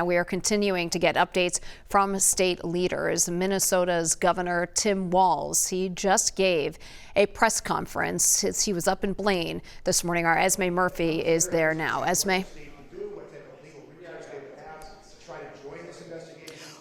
We are continuing to get updates from state leaders. Minnesota's Governor Tim Walz, he just gave a press conference. He was up in Blaine this morning. Our Esme Murphy is there now. Esme.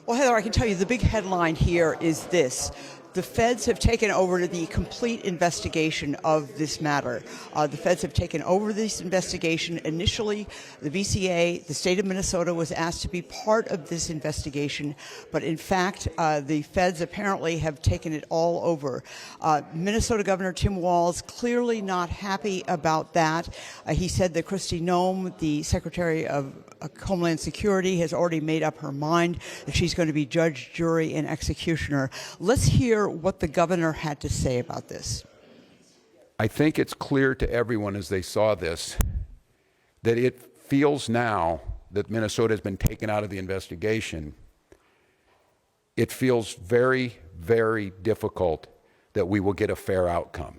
Well, Heather, I can tell you the big headline here is this. The feds have taken over the complete investigation of this matter. The feds have taken over this investigation. Initially, the BCA, the state of Minnesota, was asked to be part of this investigation, but in fact, the feds apparently have taken it all over. Minnesota Governor Tim Walz clearly not happy about that. He said that Kristi Noem, the Secretary of Homeland Security, has already made up her mind that she's going to be judge, jury, and executioner. Let's hear what the governor had to say about this. I think it's clear to everyone as they saw this that it feels now that Minnesota has been taken out of the investigation. It feels very, very difficult that we will get a fair outcome.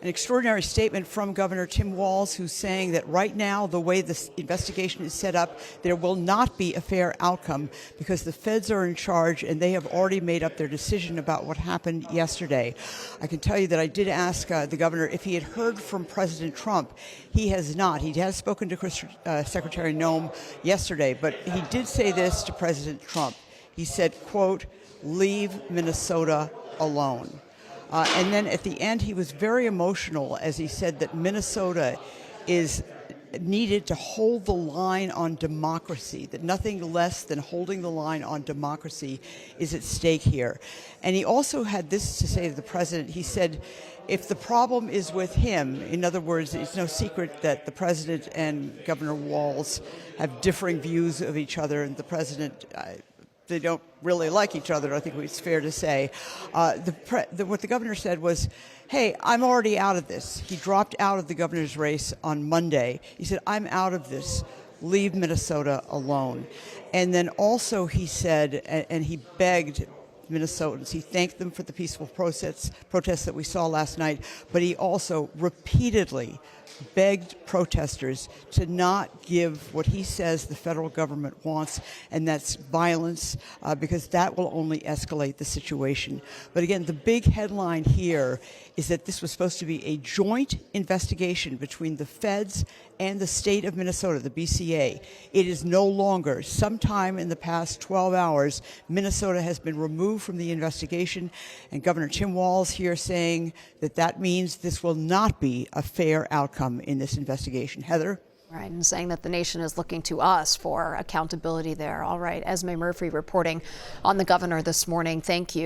An extraordinary statement from Governor Tim Walz, who's saying that right now, the way this investigation is set up, there will not be a fair outcome because the feds are in charge and they have already made up their decision about what happened yesterday. I can tell you that I did ask the governor if he had heard from President Trump. He has not. He has spoken to Secretary Noem yesterday, but he did say this to President Trump. He said, quote, "Leave Minnesota alone." And then at the end, he was very emotional as he said that Minnesota is needed to hold the line on democracy, that nothing less than holding the line on democracy is at stake here. And he also had this to say to the president. He said, if the problem is with him, in other words, it's no secret that the president and Governor Walz have differing views of each other, and the president they don't really like each other, I think it's fair to say. What the governor said was, hey, I'm already out of this. He dropped out of the governor's race on Monday. He said, I'm out of this. Leave Minnesota alone. And then also he said, and he begged Minnesotans. He thanked them for the peaceful protests that we saw last night, but he also repeatedly begged protesters to not give what he says the federal government wants, and that's violence, because that will only escalate the situation. But again, the big headline here is that this was supposed to be a joint investigation between the feds and the state of Minnesota, the BCA. It is no longer. Sometime in the past 12 hours, Minnesota has been removed from the investigation, and Governor Tim Walz here saying that that means this will not be a fair outcome in this investigation. Heather? Right, and saying that the nation is looking to us for accountability there. All right, Esme Murphy reporting on the governor this morning. Thank you.